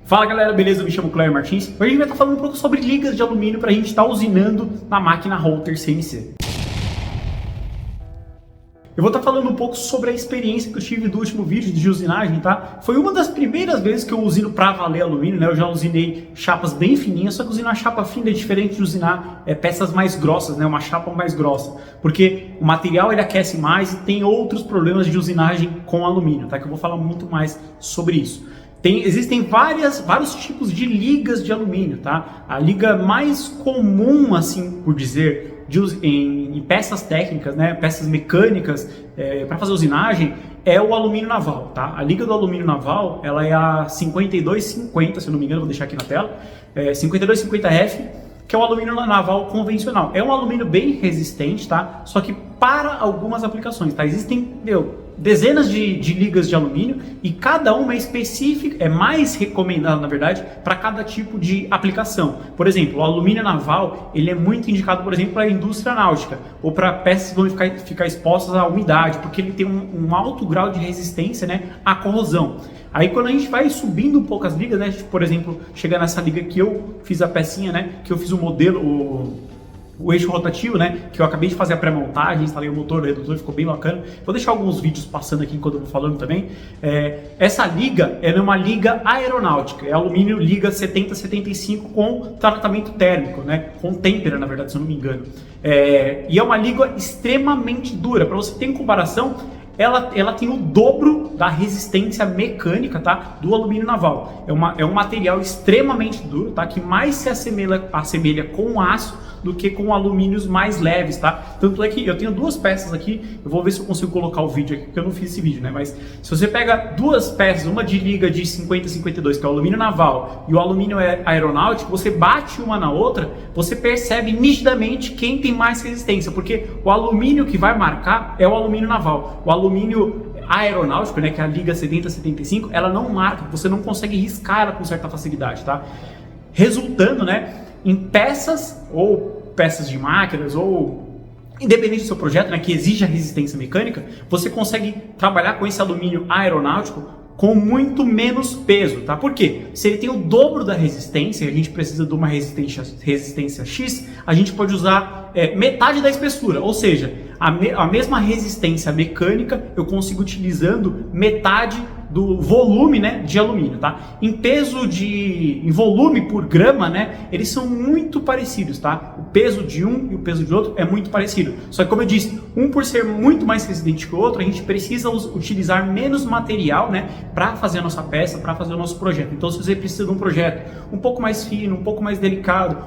Fala galera, beleza? Eu me chamo Cléber Martins. Hoje a gente vai estar falando um pouco sobre ligas de alumínio para a gente estar usinando na máquina Router CNC. Eu vou estar falando um pouco sobre a experiência que eu tive do último vídeo de usinagem, tá? Foi uma das primeiras vezes que eu usino para valer alumínio, né? Eu já usinei chapas bem fininhas, só que usinar chapa fina é diferente de usinar peças mais grossas, né? Uma chapa mais grossa, porque o material ele aquece mais e tem outros problemas de usinagem com alumínio, tá? Que eu vou falar muito mais sobre isso. Existem vários tipos de ligas de alumínio, tá? A liga mais comum, assim por dizer, em peças técnicas, né, peças mecânicas, para fazer usinagem, é o alumínio naval, tá? A liga do alumínio naval, ela é a 5250, se eu não me engano, vou deixar aqui na tela, 5250F, que é o alumínio naval convencional. É um alumínio bem resistente, tá? Só que para algumas aplicações, tá? Existem, dezenas de ligas de alumínio e cada uma é específica, é mais recomendada, na verdade, para cada tipo de aplicação. Por exemplo, o alumínio naval, ele é muito indicado, por exemplo, para a indústria náutica ou para peças que vão ficar expostas à umidade, porque ele tem um alto grau de resistência, né, à corrosão. Aí quando a gente vai subindo um pouco as ligas, né, por exemplo, chegar nessa liga que eu fiz a pecinha, né, que eu fiz o modelo, o eixo rotativo, né, que eu acabei de fazer a pré-montagem, instalei o motor, o redutor, ficou bem bacana. Vou deixar alguns vídeos passando aqui enquanto eu vou falando também. Essa liga é uma liga aeronáutica, é alumínio liga 7075 com tratamento térmico, né, com têmpera, na verdade, se eu não me engano. E é uma liga extremamente dura. Para você ter em comparação, ela tem o dobro da resistência mecânica, tá, do alumínio naval. É um material extremamente duro, tá, que mais se assemelha com aço do que com alumínios mais leves, tá? Tanto é que eu tenho duas peças aqui, eu vou ver se eu consigo colocar o vídeo aqui, porque eu não fiz esse vídeo, né? Mas se você pega duas peças, uma de liga de 50-52, que é o alumínio naval, e o alumínio aeronáutico, você bate uma na outra, você percebe nitidamente quem tem mais resistência, porque o alumínio que vai marcar é o alumínio naval. O alumínio aeronáutico, né, que é a liga 70-75, ela não marca, você não consegue riscar ela com certa facilidade, tá? Resultando, né, em peças ou peças de máquinas ou independente do seu projeto, né, que exija resistência mecânica, você consegue trabalhar com esse alumínio aeronáutico com muito menos peso, tá? Por quê? Se ele tem o dobro da resistência, a gente precisa de uma resistência X, a gente pode usar metade da espessura, ou seja, a mesma resistência mecânica eu consigo utilizando metade do volume, né, de alumínio, tá? Em volume por grama, né, eles são muito parecidos, tá? O peso de um e o peso de outro é muito parecido. Só que como eu disse, um por ser muito mais resistente que o outro, a gente precisa utilizar menos material, né, para fazer a nossa peça, para fazer o nosso projeto. Então, se você precisa de um projeto um pouco mais fino, um pouco mais delicado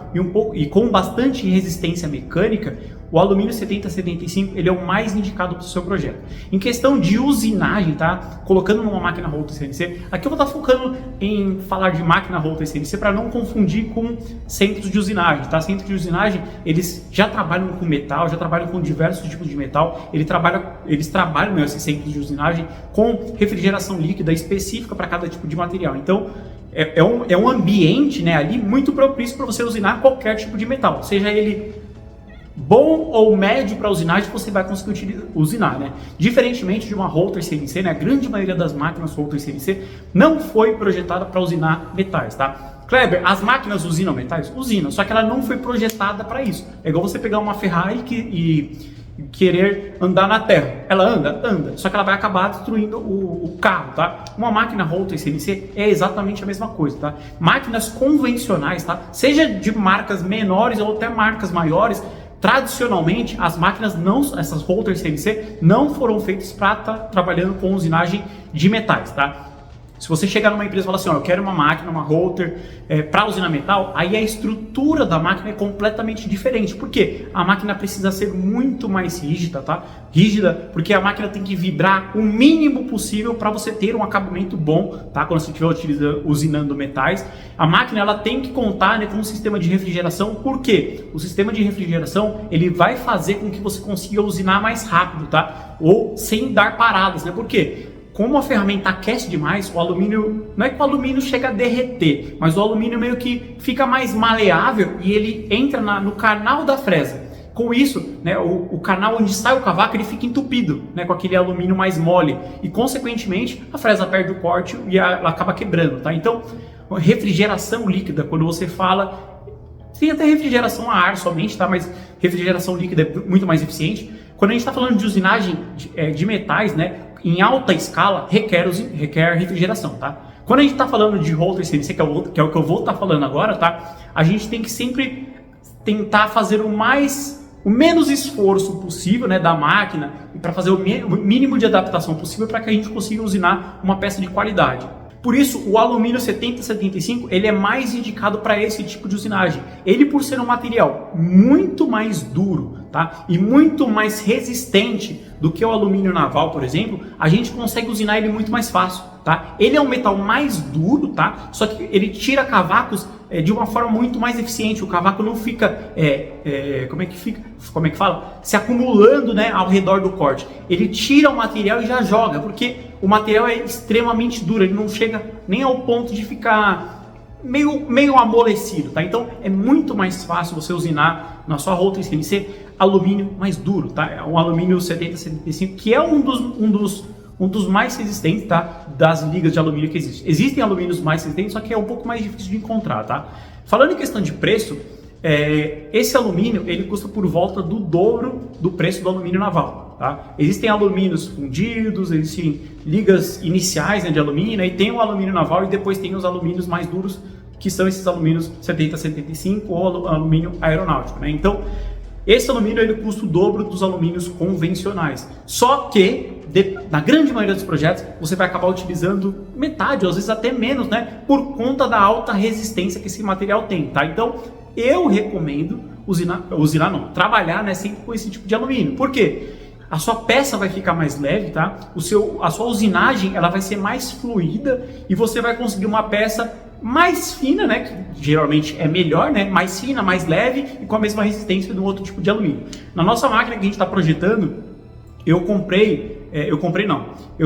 e com bastante resistência mecânica, o alumínio 70-75 ele é o mais indicado para o seu projeto. Em questão de usinagem, tá? Colocando numa máquina Router CNC, aqui eu vou estar focando em falar de máquina Router CNC para não confundir com centros de usinagem, tá? Centros de usinagem, eles já trabalham com metal, já trabalham com diversos tipos de metal, eles trabalham, né, esses centros de usinagem com refrigeração líquida específica para cada tipo de material. Então, é um ambiente, né, ali muito propício para você usinar qualquer tipo de metal, seja ele bom ou médio para usinagem, você vai conseguir usinar, né? Diferentemente de uma Router CNC, né? A grande maioria das máquinas Router CNC não foi projetada para usinar metais, tá? Kleber, as máquinas usinam metais? Usinam, só que ela não foi projetada para isso. É igual você pegar uma Ferrari e querer andar na terra. Ela anda, só que ela vai acabar destruindo o carro, tá? Uma máquina Router CNC é exatamente a mesma coisa, tá? Máquinas convencionais, tá? Seja de marcas menores ou até marcas maiores, tradicionalmente, as máquinas essas Router CNC não foram feitas para estar trabalhando com usinagem de metais, tá? Se você chegar numa empresa e falar assim, ó, eu quero uma máquina, uma Router para usinar metal, aí a estrutura da máquina é completamente diferente. Por quê? A máquina precisa ser muito mais rígida, tá? Rígida, porque a máquina tem que vibrar o mínimo possível para você ter um acabamento bom, tá? Quando você estiver usinando metais. A máquina ela tem que contar, né, com um sistema de refrigeração. Por quê? O sistema de refrigeração ele vai fazer com que você consiga usinar mais rápido, tá? Ou sem dar paradas, né? Por quê? Como a ferramenta aquece demais, o alumínio, não é que o alumínio chega a derreter, mas o alumínio meio que fica mais maleável e ele entra no canal da fresa. Com isso, né, o canal onde sai o cavaco ele fica entupido, né, com aquele alumínio mais mole e consequentemente a fresa perde o corte e ela acaba quebrando, tá? Então refrigeração líquida, quando você fala... Tem até refrigeração a ar somente, tá? Mas refrigeração líquida é muito mais eficiente. Quando a gente está falando de usinagem de metais, né, em alta escala, requer refrigeração, tá? Quando a gente está falando de Holter CNC, que é o que eu vou estar falando agora, tá? A gente tem que sempre tentar fazer o menos esforço possível, né, da máquina, para fazer o mínimo de adaptação possível para que a gente consiga usinar uma peça de qualidade. Por isso, o alumínio 7075 ele é mais indicado para esse tipo de usinagem. Ele, por ser um material muito mais duro, tá? E muito mais resistente do que o alumínio naval, por exemplo, a gente consegue usinar ele muito mais fácil, tá? Ele é um metal mais duro, tá? Só que ele tira cavacos de uma forma muito mais eficiente. O cavaco não fica, como é que fala? Se acumulando, né, ao redor do corte. Ele tira o material e já joga, porque o material é extremamente duro, ele não chega nem ao ponto de ficar meio amolecido, tá? Então é muito mais fácil você usinar na sua Holter CNC alumínio mais duro, tá? É um alumínio 7075, que é um dos mais resistentes, tá? Das ligas de alumínio que existem. Existem alumínios mais resistentes, só que é um pouco mais difícil de encontrar, tá? Falando em questão de preço, esse alumínio ele custa por volta do dobro do preço do alumínio naval, tá? Existem alumínios fundidos, existem ligas iniciais, né, de alumínio, e tem o alumínio naval e depois tem os alumínios mais duros, que são esses alumínios 7075 ou alumínio aeronáutico, né? Então, esse alumínio ele custa o dobro dos alumínios convencionais. Só que, na grande maioria dos projetos, você vai acabar utilizando metade, ou às vezes até menos, né? Por conta da alta resistência que esse material tem, tá? Então, eu recomendo trabalhar, né, sempre com esse tipo de alumínio. Por quê? A sua peça vai ficar mais leve, tá? A sua usinagem ela vai ser mais fluida e você vai conseguir uma peça mais fina, né, que geralmente é melhor, né, mais fina, mais leve e com a mesma resistência de um outro tipo de alumínio. Na nossa máquina que a gente está projetando, eu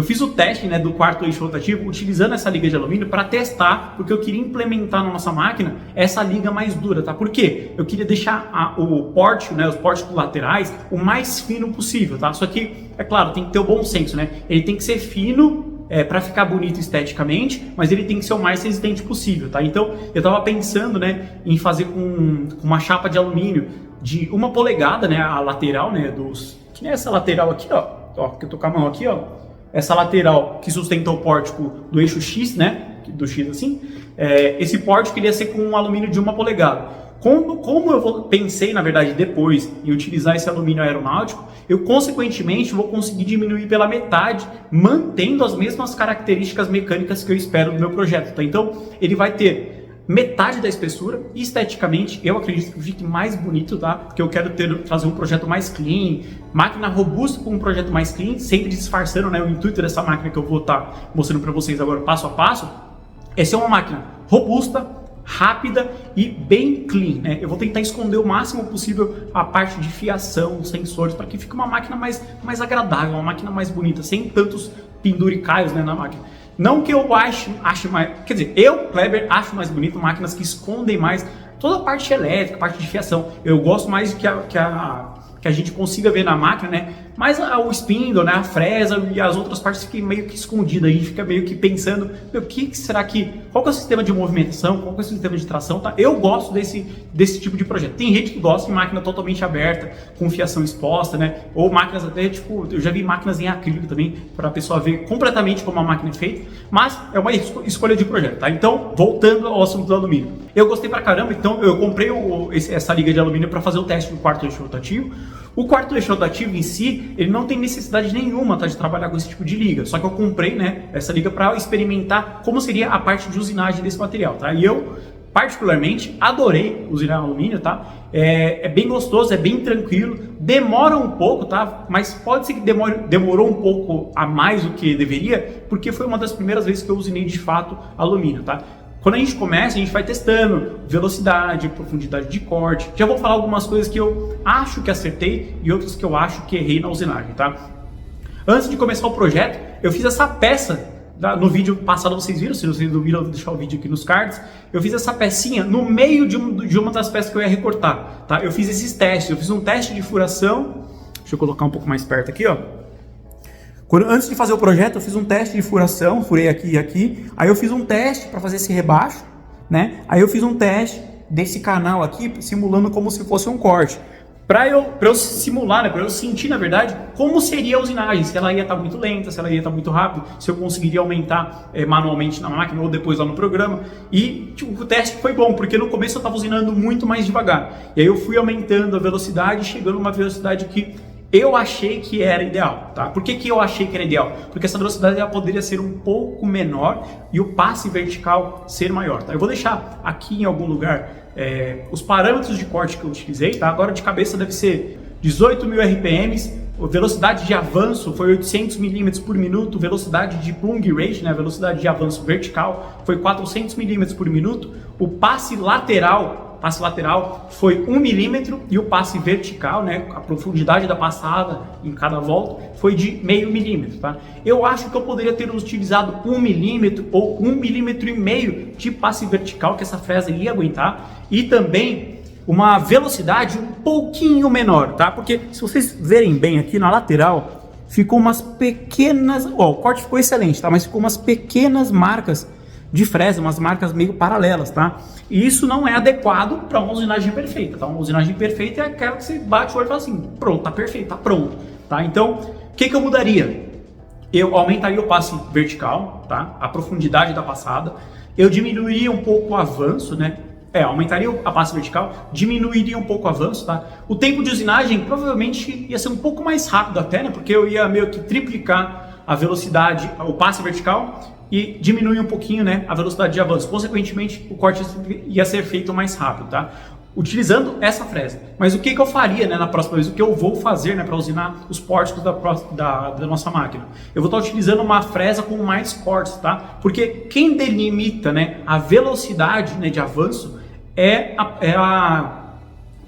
fiz o teste, né, do quarto eixo rotativo utilizando essa liga de alumínio para testar, porque eu queria implementar na nossa máquina essa liga mais dura, tá? Por quê? Eu queria deixar o pórtico, né, os pórticos laterais o mais fino possível, tá? Só que, é claro, tem que ter o bom senso, né? Ele tem que ser fino para ficar bonito esteticamente, mas ele tem que ser o mais resistente possível, tá? Então, eu estava pensando, né, em fazer com uma chapa de alumínio de 1 polegada, né, a lateral, né, que nem essa lateral aqui, ó, que eu tô com a mão aqui, ó, essa lateral que sustenta o pórtico do eixo X, né, do X assim, esse pórtico ele ia ser com um alumínio de 1 polegada. Como eu pensei, na verdade, depois em utilizar esse alumínio aeronáutico, eu consequentemente vou conseguir diminuir pela metade, mantendo as mesmas características mecânicas que eu espero no meu projeto, tá? Então, ele vai ter metade da espessura e esteticamente eu acredito que fique mais bonito, tá? Porque eu quero trazer um projeto mais clean, máquina robusta com um projeto mais clean, sempre disfarçando, né, o intuito dessa máquina que eu vou estar mostrando para vocês agora passo a passo. Essa é uma máquina robusta, rápida e bem clean, né? Eu vou tentar esconder o máximo possível a parte de fiação, sensores, para que fique uma máquina mais agradável, uma máquina mais bonita, sem tantos penduricalhos, né, na máquina. Não que eu ache mais, quer dizer, eu, Kleber, acho mais bonito máquinas que escondem mais toda a parte elétrica, a parte de fiação. Eu gosto mais que a gente consiga ver na máquina, né? Mas o spindle, né, a fresa e as outras partes ficam meio que escondidas. A gente fica meio que pensando, qual que é o sistema de movimentação, qual que é o sistema de tração, tá? Eu gosto desse tipo de projeto. Tem gente que gosta de máquina totalmente aberta, com fiação exposta, né? Ou máquinas até, tipo, eu já vi máquinas em acrílico também, para a pessoa ver completamente como a máquina é feita, mas é uma escolha de projeto, tá? Então, voltando ao assunto do alumínio. Eu gostei pra caramba, então eu comprei essa liga de alumínio para fazer o teste do quarto eixo rotativo. O quarto eixo rotativo em si, ele não tem necessidade nenhuma, tá, de trabalhar com esse tipo de liga. Só que eu comprei, né, essa liga para experimentar como seria a parte de usinagem desse material, tá? E eu, particularmente, adorei usinar alumínio, tá? É bem gostoso, é bem tranquilo, demora um pouco, tá? Mas pode ser que demorou um pouco a mais do que deveria, porque foi uma das primeiras vezes que eu usinei de fato alumínio, tá? Quando a gente começa, a gente vai testando velocidade, profundidade de corte. Já vou falar algumas coisas que eu acho que acertei e outras que eu acho que errei na usinagem, tá? Antes de começar o projeto, eu fiz essa peça. No vídeo passado vocês viram, se vocês não viram, eu vou deixar o vídeo aqui nos cards. Eu fiz essa pecinha no meio de uma das peças que eu ia recortar, tá? Eu fiz esses testes, eu fiz um teste de furação. Deixa eu colocar um pouco mais perto aqui, ó. Antes de fazer o projeto, eu fiz um teste de furação, furei aqui e aqui. Aí eu fiz um teste para fazer esse rebaixo, né? Aí eu fiz um teste desse canal aqui, simulando como se fosse um corte. Para eu simular, né, para eu sentir, na verdade, como seria a usinagem, se ela ia estar muito lenta, se ela ia estar muito rápido, se eu conseguiria aumentar manualmente na máquina ou depois lá no programa. E tipo, o teste foi bom, porque no começo eu estava usinando muito mais devagar. E aí eu fui aumentando a velocidade, chegando a uma velocidade que eu achei que era ideal, tá? Por que eu achei que era ideal? Porque essa velocidade ela poderia ser um pouco menor e o passe vertical ser maior, tá? Eu vou deixar aqui em algum lugar os parâmetros de corte que eu utilizei, tá? Agora de cabeça deve ser 18.000 RPMs, a velocidade de avanço foi 800 mm por minuto, velocidade de plung rate, né? A velocidade de avanço vertical foi 400 mm por minuto, o passe lateral foi 1 milímetro e o passe vertical, né, a profundidade da passada em cada volta foi de meio milímetro, tá? Eu acho que eu poderia ter utilizado 1 milímetro ou 1,5 milímetro de passe vertical que essa fresa ia aguentar e também uma velocidade um pouquinho menor, tá? Porque se vocês verem bem aqui na lateral, ficou umas pequenas, o corte ficou excelente, tá? Mas ficou umas pequenas marcas de fresa, umas marcas meio paralelas, tá? E isso não é adequado para uma usinagem perfeita, tá? Uma usinagem perfeita é aquela que você bate o olho e fala assim, pronto, tá perfeito, tá pronto, tá? Então, o que eu mudaria? Eu aumentaria o passe vertical, tá? A profundidade da passada, eu diminuiria um pouco o avanço, né? Aumentaria a passe vertical, diminuiria um pouco o avanço, tá? O tempo de usinagem provavelmente ia ser um pouco mais rápido até, né? Porque eu ia meio que triplicar a velocidade, o passe vertical e diminuir um pouquinho, né, a velocidade de avanço. Consequentemente, o corte ia ser feito mais rápido, tá? Utilizando essa fresa. Mas o que eu faria, né, na próxima vez? O que eu vou fazer, né, para usinar os pórticos da nossa máquina? Eu vou estar utilizando uma fresa com mais cortes, tá? Porque quem delimita, né, a velocidade, né, de avanço é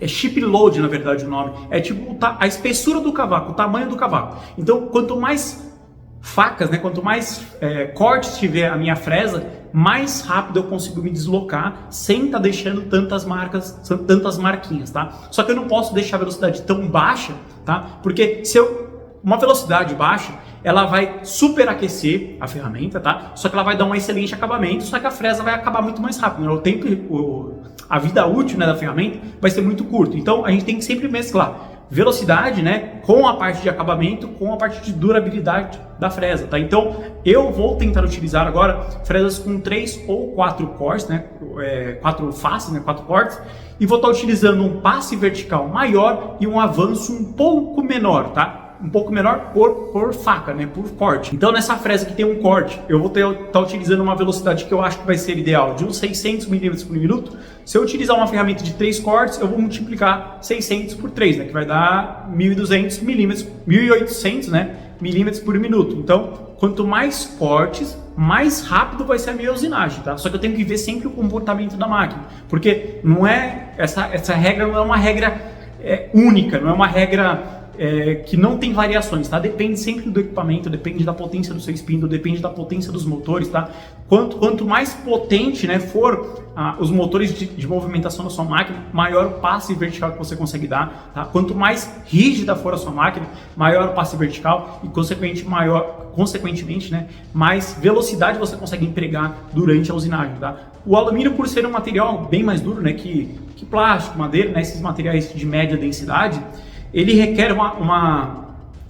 chip load, na verdade, o nome. É tipo a espessura do cavaco, o tamanho do cavaco. Então, quanto mais facas, né? Quanto mais cortes tiver a minha fresa, mais rápido eu consigo me deslocar sem estar deixando tantas marquinhas, tá? Só que eu não posso deixar a velocidade tão baixa, tá? Porque uma velocidade baixa, ela vai superaquecer a ferramenta, tá? Só que ela vai dar um excelente acabamento, só que a fresa vai acabar muito mais rápido, né? A vida útil, né, da ferramenta vai ser muito curto. Então a gente tem que sempre mesclar velocidade, né, com a parte de acabamento, com a parte de durabilidade da fresa, tá? Então eu vou tentar utilizar agora fresas com 3 ou 4 cortes, né, 4 faces, né, 4 cortes, e vou estar utilizando um passe vertical maior e um avanço um pouco menor, tá? Um pouco menor por faca, né, por corte. Então nessa fresa que tem um corte, eu vou estar utilizando uma velocidade que eu acho que vai ser ideal, de uns 600 mm por minuto. Se eu utilizar uma ferramenta de 3 cortes, eu vou multiplicar 600 por 3, né, que vai dar 1.200 milímetros, 1.800, né, milímetros por minuto. Então, quanto mais cortes, mais rápido vai ser a minha usinagem, tá? Só que eu tenho que ver sempre o comportamento da máquina, porque não é essa regra não é uma regra única, não é uma regra que não tem variações, tá? Depende sempre do equipamento, depende da potência do seu spindle, depende da potência dos motores, tá? Quanto mais potente, né, for os motores de movimentação da sua máquina, maior o passe vertical que você consegue dar, tá? Quanto mais rígida for a sua máquina, maior o passe vertical e consequentemente, né, mais velocidade você consegue empregar durante a usinagem, tá? O alumínio, por ser um material bem mais duro, né, que plástico, madeira, né, esses materiais de média densidade, ele requer uma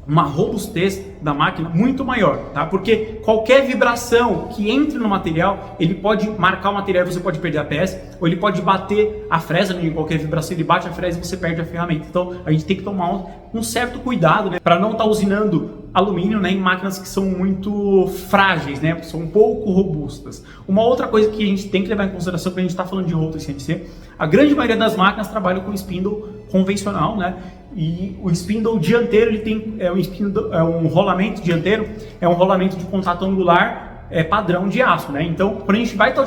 robustez da máquina muito maior, tá? Porque qualquer vibração que entre no material, ele pode marcar o material e você pode perder a peça, ou ele pode bater a fresa, né? Em qualquer vibração ele bate a fresa e você perde a ferramenta. Então a gente tem que tomar um certo cuidado, né? Para não estar usinando alumínio, né, em máquinas que são muito frágeis, né? São um pouco robustas. Uma outra coisa que a gente tem que levar em consideração quando a gente está falando de rotor CNC, a grande maioria das máquinas trabalham com spindle convencional, né? E o spindle dianteiro, ele tem um rolamento dianteiro, é um rolamento de contato angular padrão de aço, né? Então, quando a gente vai estar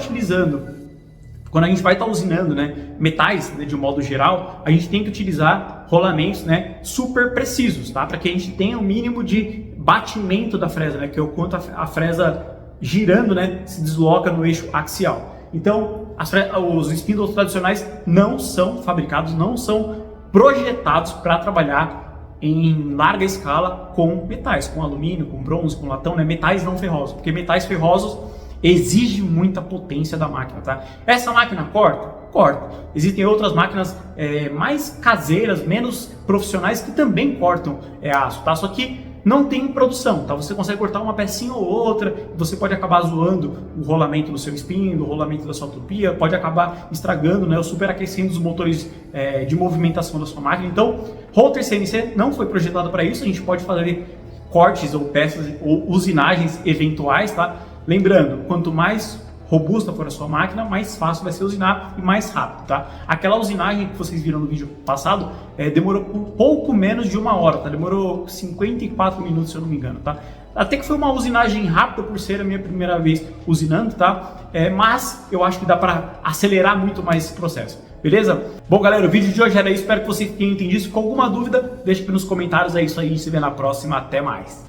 usinando, né, metais, né, de um modo geral, a gente tem que utilizar rolamentos, né, super precisos, tá? Para que a gente tenha o mínimo de batimento da fresa, né, que é o quanto a fresa girando, né, se desloca no eixo axial. Então, os spindles tradicionais não são fabricados, não são projetados para trabalhar em larga escala com metais, com alumínio, com bronze, com latão, né? Metais não ferrosos, porque metais ferrosos exige muita potência da máquina, tá? Essa máquina corta? Corta. Existem outras máquinas mais caseiras, menos profissionais, que também cortam aço, tá? Só que não tem produção, tá? Você consegue cortar uma pecinha ou outra, você pode acabar zoando o rolamento do seu espinho, o rolamento da sua tupia, pode acabar estragando, né, ou superaquecendo os motores de movimentação da sua máquina. Então, Router CNC não foi projetado para isso, a gente pode fazer cortes ou peças ou usinagens eventuais, tá? Lembrando, quanto mais robusta for a sua máquina, mais fácil vai ser usinar e mais rápido, tá? Aquela usinagem que vocês viram no vídeo passado demorou um pouco menos de 1 hora, tá? Demorou 54 minutos, se eu não me engano, tá? Até que foi uma usinagem rápida por ser a minha primeira vez usinando, tá? Mas eu acho que dá para acelerar muito mais esse processo, beleza? Bom, galera, o vídeo de hoje era isso, espero que vocês tenham entendido. Se ficou alguma dúvida, deixa aqui nos comentários, é isso aí, se vê na próxima, até mais.